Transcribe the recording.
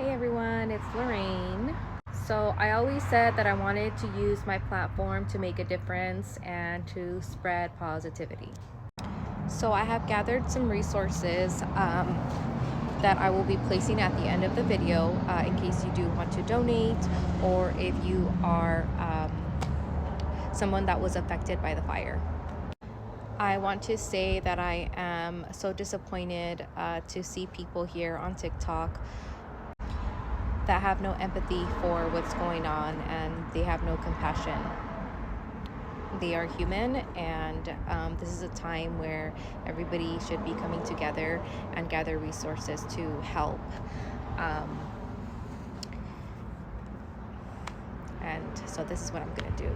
Hey everyone, it's Lorraine. So, I always said that I wanted to use my platform to make a difference and to spread positivity. So, I have gathered some resources that I will be placing at the end of the video in case you do want to donate or if you are someone that was affected by the fire. I want to say that I am so disappointed to see people here on TikTok that have no empathy for what's going on and they have no compassion. They are human, and this is a time where everybody should be coming together and gather resources to help. Um, and so, this is what I'm gonna do.